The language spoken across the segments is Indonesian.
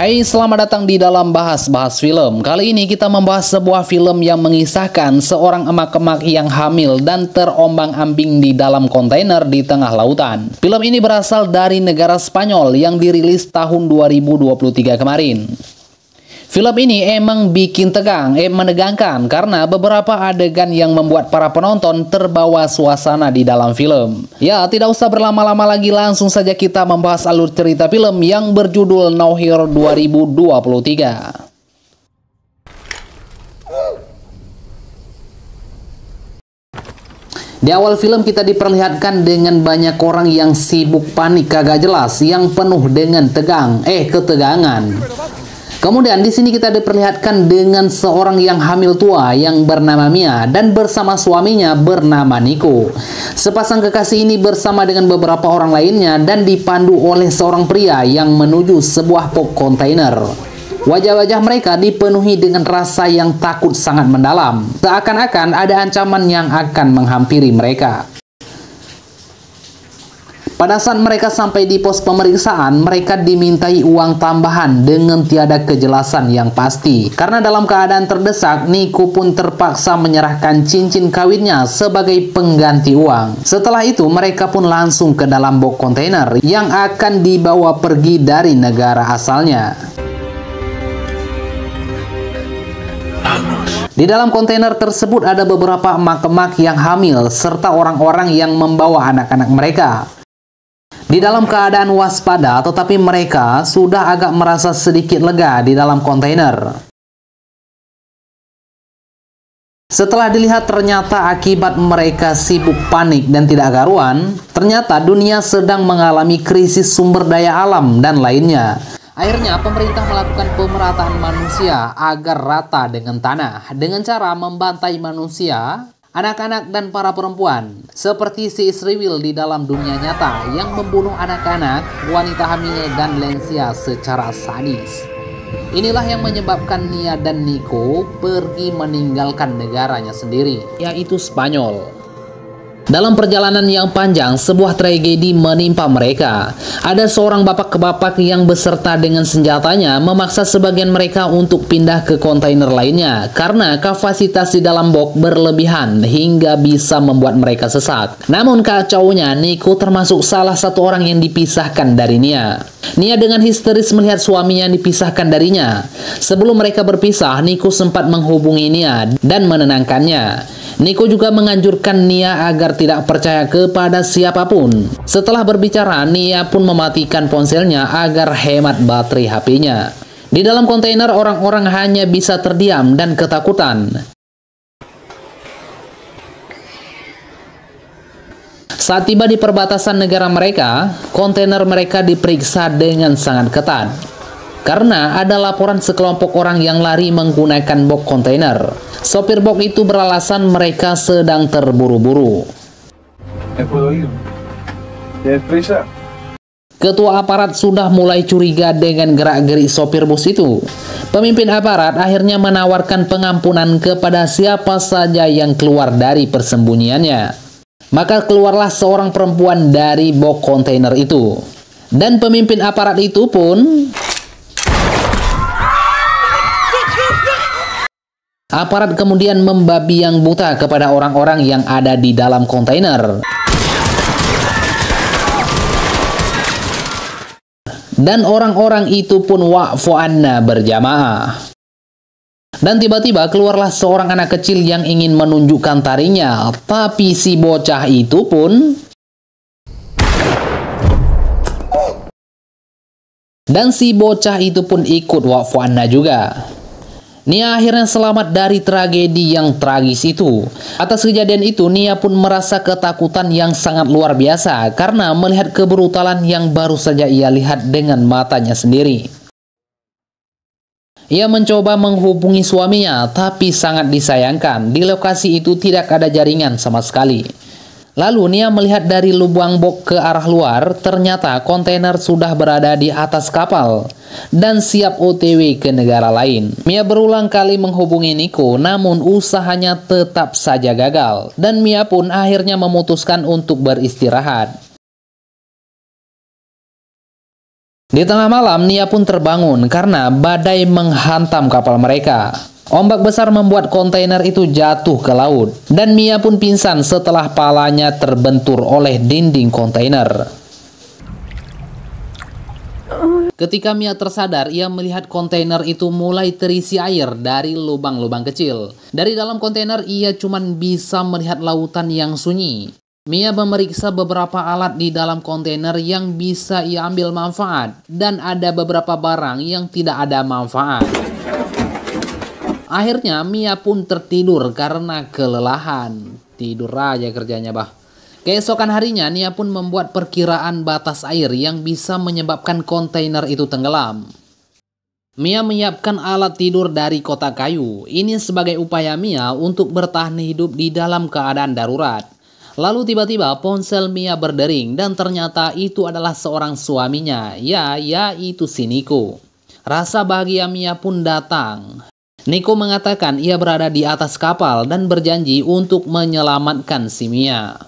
Hai, selamat datang di dalam bahas-bahas film. Kali ini kita membahas sebuah film yang mengisahkan seorang emak-emak yang hamil dan terombang-ambing di dalam kontainer di tengah lautan. Film ini berasal dari negara Spanyol yang dirilis tahun 2023 kemarin. Film ini emang bikin menegangkan karena beberapa adegan yang membuat para penonton terbawa suasana di dalam film. Ya, tidak usah berlama-lama lagi, langsung saja kita membahas alur cerita film yang berjudul No Hero 2023. Di awal film kita diperlihatkan dengan banyak orang yang sibuk panik kagak jelas yang penuh dengan ketegangan. Kemudian di sini kita diperlihatkan dengan seorang yang hamil tua yang bernama Mia dan bersama suaminya bernama Nico. Sepasang kekasih ini bersama dengan beberapa orang lainnya dan dipandu oleh seorang pria yang menuju sebuah box kontainer. Wajah-wajah mereka dipenuhi dengan rasa yang takut sangat mendalam. Seakan-akan ada ancaman yang akan menghampiri mereka. Pada saat mereka sampai di pos pemeriksaan, mereka dimintai uang tambahan dengan tiada kejelasan yang pasti. Karena dalam keadaan terdesak, Nico pun terpaksa menyerahkan cincin kawinnya sebagai pengganti uang. Setelah itu, mereka pun langsung ke dalam box kontainer yang akan dibawa pergi dari negara asalnya. Di dalam kontainer tersebut ada beberapa emak-emak yang hamil serta orang-orang yang membawa anak-anak mereka. Di dalam keadaan waspada, tetapi mereka sudah agak merasa sedikit lega di dalam kontainer. Setelah dilihat ternyata akibat mereka sibuk panik dan tidak karuan, ternyata dunia sedang mengalami krisis sumber daya alam dan lainnya. Akhirnya pemerintah melakukan pemerataan manusia agar rata dengan tanah dengan cara membantai manusia, anak-anak dan para perempuan, seperti si istri Will di dalam dunia nyata yang membunuh anak-anak, wanita hamil dan lansia secara sadis. Inilah yang menyebabkan Nia dan Nico pergi meninggalkan negaranya sendiri, yaitu Spanyol. Dalam perjalanan yang panjang, sebuah tragedi menimpa mereka. Ada seorang bapak-bapak yang beserta dengan senjatanya memaksa sebagian mereka untuk pindah ke kontainer lainnya karena kapasitas di dalam box berlebihan hingga bisa membuat mereka sesak. Namun kacaunya, Nico termasuk salah satu orang yang dipisahkan dari Nia. Nia dengan histeris melihat suaminya yang dipisahkan darinya. Sebelum mereka berpisah, Nico sempat menghubungi Nia dan menenangkannya. Nico juga menganjurkan Nia agar tidak percaya kepada siapapun. Setelah berbicara, Nia pun mematikan ponselnya agar hemat baterai HP-nya. Di dalam kontainer, orang-orang hanya bisa terdiam dan ketakutan. Saat tiba di perbatasan negara mereka, kontainer mereka diperiksa dengan sangat ketat. Karena ada laporan sekelompok orang yang lari menggunakan box kontainer. Sopir box itu beralasan mereka sedang terburu-buru. Ketua aparat sudah mulai curiga dengan gerak-gerik sopir bus itu. Pemimpin aparat akhirnya menawarkan pengampunan kepada siapa saja yang keluar dari persembunyiannya. Maka keluarlah seorang perempuan dari box kontainer itu. Dan pemimpin aparat itu pun... Aparat kemudian membabi yang buta kepada orang-orang yang ada di dalam kontainer. Dan orang-orang itu pun waqfu anna berjamaah. Dan tiba-tiba keluarlah seorang anak kecil yang ingin menunjukkan tarinya. Tapi si bocah itu pun... Dan si bocah itu pun ikut waqfu anna juga. Nia akhirnya selamat dari tragedi yang tragis itu. Atas kejadian itu, Nia pun merasa ketakutan yang sangat luar biasa karena melihat kebrutalan yang baru saja ia lihat dengan matanya sendiri. Ia mencoba menghubungi suaminya, tapi sangat disayangkan di lokasi itu tidak ada jaringan sama sekali. Lalu Nia melihat dari lubang box ke arah luar, ternyata kontainer sudah berada di atas kapal dan siap OTW ke negara lain. Mia berulang kali menghubungi Nico, namun usahanya tetap saja gagal. Dan Mia pun akhirnya memutuskan untuk beristirahat. Di tengah malam, Nia pun terbangun karena badai menghantam kapal mereka. Ombak besar membuat kontainer itu jatuh ke laut, dan Mia pun pingsan setelah palanya terbentur oleh dinding kontainer. Ketika Mia tersadar, ia melihat kontainer itu mulai terisi air dari lubang-lubang kecil. Dari dalam kontainer, ia cuma bisa melihat lautan yang sunyi. Mia memeriksa beberapa alat di dalam kontainer yang bisa ia ambil manfaat, dan ada beberapa barang yang tidak ada manfaat. Akhirnya Mia pun tertidur karena kelelahan. Tidur aja kerjanya, bah. Keesokan harinya, Nia pun membuat perkiraan batas air yang bisa menyebabkan kontainer itu tenggelam. Mia menyiapkan alat tidur dari kotak kayu. Ini sebagai upaya Mia untuk bertahan hidup di dalam keadaan darurat. Lalu tiba-tiba ponsel Mia berdering dan ternyata itu adalah seorang suaminya, yaitu si Niko. Rasa bahagia Mia pun datang. Niko mengatakan ia berada di atas kapal dan berjanji untuk menyelamatkan si Mia.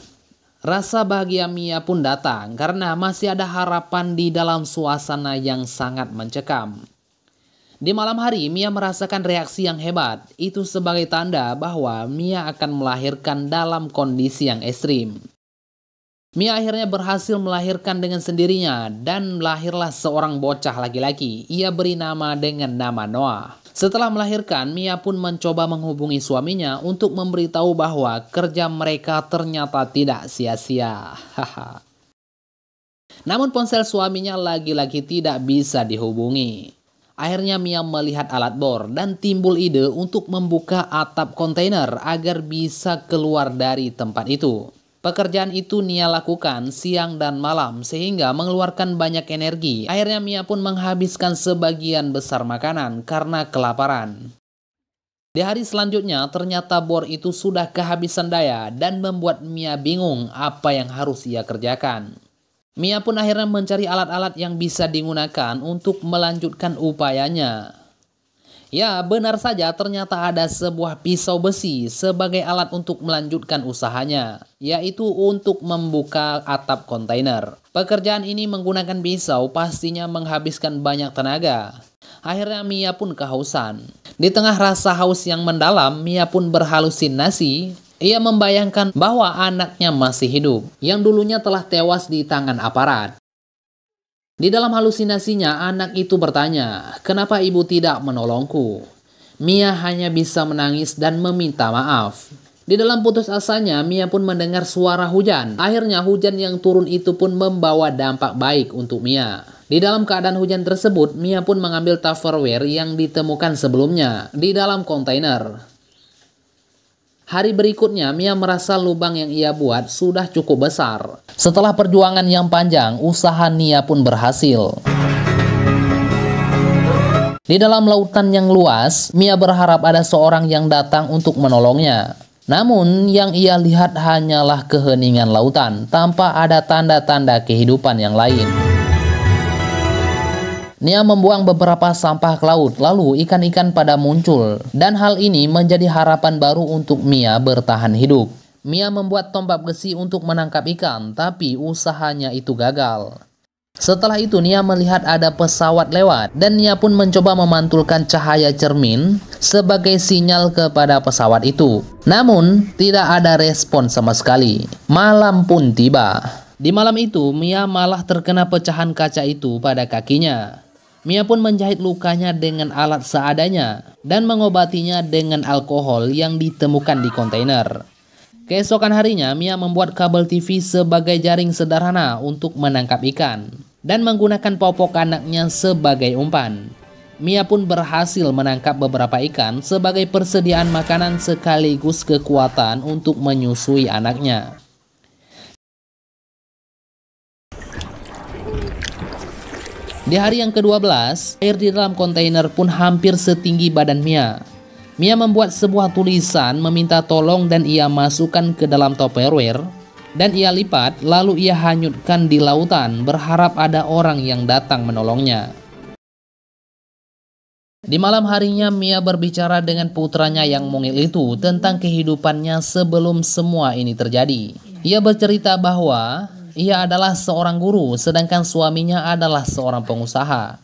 Rasa bahagia Mia pun datang karena masih ada harapan di dalam suasana yang sangat mencekam. Di malam hari, Mia merasakan reaksi yang hebat. Itu sebagai tanda bahwa Mia akan melahirkan dalam kondisi yang ekstrim. Mia akhirnya berhasil melahirkan dengan sendirinya dan lahirlah seorang bocah laki-laki. Ia beri nama dengan nama Noah. Setelah melahirkan, Mia pun mencoba menghubungi suaminya untuk memberitahu bahwa kerja mereka ternyata tidak sia-sia. Namun ponsel suaminya lagi-lagi tidak bisa dihubungi. Akhirnya Mia melihat alat bor dan timbul ide untuk membuka atap kontainer agar bisa keluar dari tempat itu. Pekerjaan itu Nia lakukan siang dan malam sehingga mengeluarkan banyak energi. Akhirnya Mia pun menghabiskan sebagian besar makanan karena kelaparan. Di hari selanjutnya ternyata bor itu sudah kehabisan daya dan membuat Mia bingung apa yang harus ia kerjakan. Mia pun akhirnya mencari alat-alat yang bisa digunakan untuk melanjutkan upayanya. Ya, benar saja ternyata ada sebuah pisau besi sebagai alat untuk melanjutkan usahanya, yaitu untuk membuka atap kontainer. Pekerjaan ini menggunakan pisau pastinya menghabiskan banyak tenaga. Akhirnya Mia pun kehausan. Di tengah rasa haus yang mendalam, Mia pun berhalusinasi. Ia membayangkan bahwa anaknya masih hidup, yang dulunya telah tewas di tangan aparat. Di dalam halusinasinya, anak itu bertanya, "Kenapa ibu tidak menolongku?" Mia hanya bisa menangis dan meminta maaf. Di dalam putus asanya, Mia pun mendengar suara hujan. Akhirnya hujan yang turun itu pun membawa dampak baik untuk Mia. Di dalam keadaan hujan tersebut, Mia pun mengambil Tupperware yang ditemukan sebelumnya di dalam kontainer. Hari berikutnya, Mia merasa lubang yang ia buat sudah cukup besar. Setelah perjuangan yang panjang, usaha Nia pun berhasil. Di dalam lautan yang luas, Mia berharap ada seorang yang datang untuk menolongnya. Namun, yang ia lihat hanyalah keheningan lautan, tanpa ada tanda-tanda kehidupan yang lain. Nia membuang beberapa sampah ke laut, lalu ikan-ikan pada muncul. Dan hal ini menjadi harapan baru untuk Mia bertahan hidup. Mia membuat tombak besi untuk menangkap ikan, tapi usahanya itu gagal. Setelah itu Nia melihat ada pesawat lewat, dan Nia pun mencoba memantulkan cahaya cermin sebagai sinyal kepada pesawat itu. Namun, tidak ada respon sama sekali. Malam pun tiba. Di malam itu, Mia malah terkena pecahan kaca itu pada kakinya. Mia pun menjahit lukanya dengan alat seadanya dan mengobatinya dengan alkohol yang ditemukan di kontainer. Keesokan harinya, Mia membuat kabel TV sebagai jaring sederhana untuk menangkap ikan dan menggunakan popok anaknya sebagai umpan. Mia pun berhasil menangkap beberapa ikan sebagai persediaan makanan sekaligus kekuatan untuk menyusui anaknya. Di hari yang ke-12, air di dalam kontainer pun hampir setinggi badan Mia. Mia membuat sebuah tulisan meminta tolong dan ia masukkan ke dalam Tupperware. Dan ia lipat, lalu ia hanyutkan di lautan, berharap ada orang yang datang menolongnya. Di malam harinya, Mia berbicara dengan putranya yang mungil itu tentang kehidupannya sebelum semua ini terjadi. Ia bercerita bahwa ia adalah seorang guru, sedangkan suaminya adalah seorang pengusaha.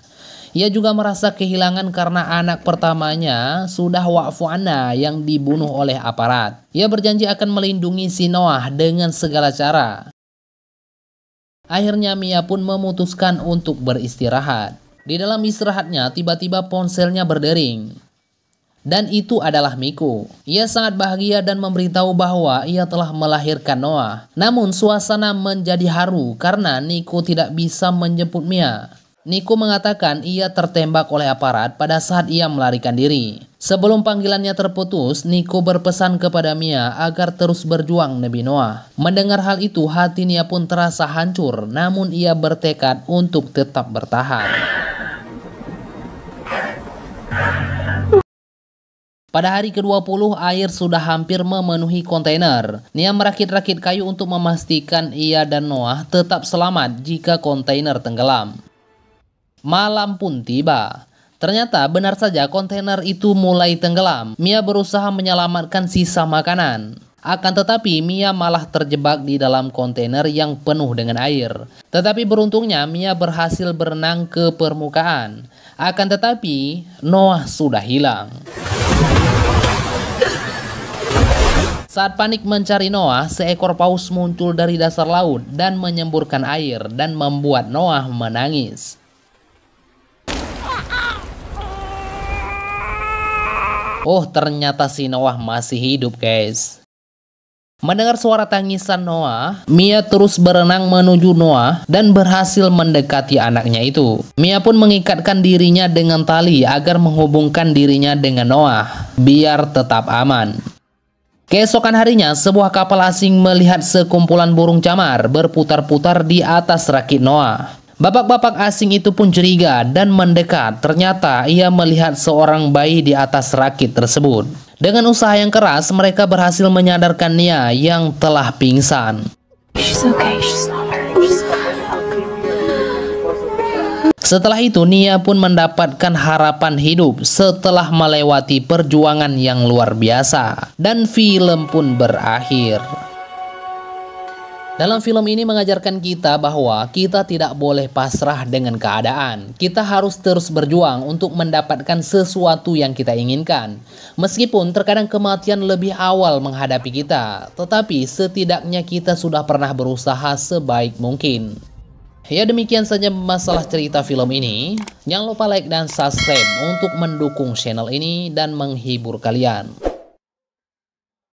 Ia juga merasa kehilangan karena anak pertamanya sudah wa'fu anha yang dibunuh oleh aparat. Ia berjanji akan melindungi si Noah dengan segala cara. Akhirnya Mia pun memutuskan untuk beristirahat. Di dalam istirahatnya tiba-tiba ponselnya berdering. Dan itu adalah Miko. Ia sangat bahagia dan memberitahu bahwa ia telah melahirkan Noah. Namun suasana menjadi haru karena Nico tidak bisa menjemput Mia. Nico mengatakan ia tertembak oleh aparat pada saat ia melarikan diri. Sebelum panggilannya terputus, Nico berpesan kepada Mia agar terus berjuang demi Noah. Mendengar hal itu, hati Mia pun terasa hancur, namun ia bertekad untuk tetap bertahan. Pada hari ke-20, air sudah hampir memenuhi kontainer. Nia merakit-rakit kayu untuk memastikan ia dan Noah tetap selamat jika kontainer tenggelam. Malam pun tiba. Ternyata benar saja kontainer itu mulai tenggelam. Mia berusaha menyelamatkan sisa makanan. Akan tetapi Mia malah terjebak di dalam kontainer yang penuh dengan air. Tetapi beruntungnya Mia berhasil berenang ke permukaan. Akan tetapi Noah sudah hilang. Saat panik mencari Noah, seekor paus muncul dari dasar laut dan menyemburkan air dan membuat Noah menangis. Oh, ternyata si Noah masih hidup, guys. Mendengar suara tangisan Noah, Mia terus berenang menuju Noah dan berhasil mendekati anaknya itu. Mia pun mengikatkan dirinya dengan tali agar menghubungkan dirinya dengan Noah, biar tetap aman. Keesokan harinya, sebuah kapal asing melihat sekumpulan burung camar berputar-putar di atas rakit Noah. Bapak-bapak asing itu pun curiga dan mendekat. Ternyata ia melihat seorang bayi di atas rakit tersebut. Dengan usaha yang keras, mereka berhasil menyadarkan Nia yang telah pingsan. Setelah itu, Nia pun mendapatkan harapan hidup setelah melewati perjuangan yang luar biasa. Dan film pun berakhir. Dalam film ini mengajarkan kita bahwa kita tidak boleh pasrah dengan keadaan. Kita harus terus berjuang untuk mendapatkan sesuatu yang kita inginkan. Meskipun terkadang kematian lebih awal menghadapi kita, tetapi setidaknya kita sudah pernah berusaha sebaik mungkin. Ya, demikian saja masalah cerita film ini. Jangan lupa like dan subscribe untuk mendukung channel ini dan menghibur kalian.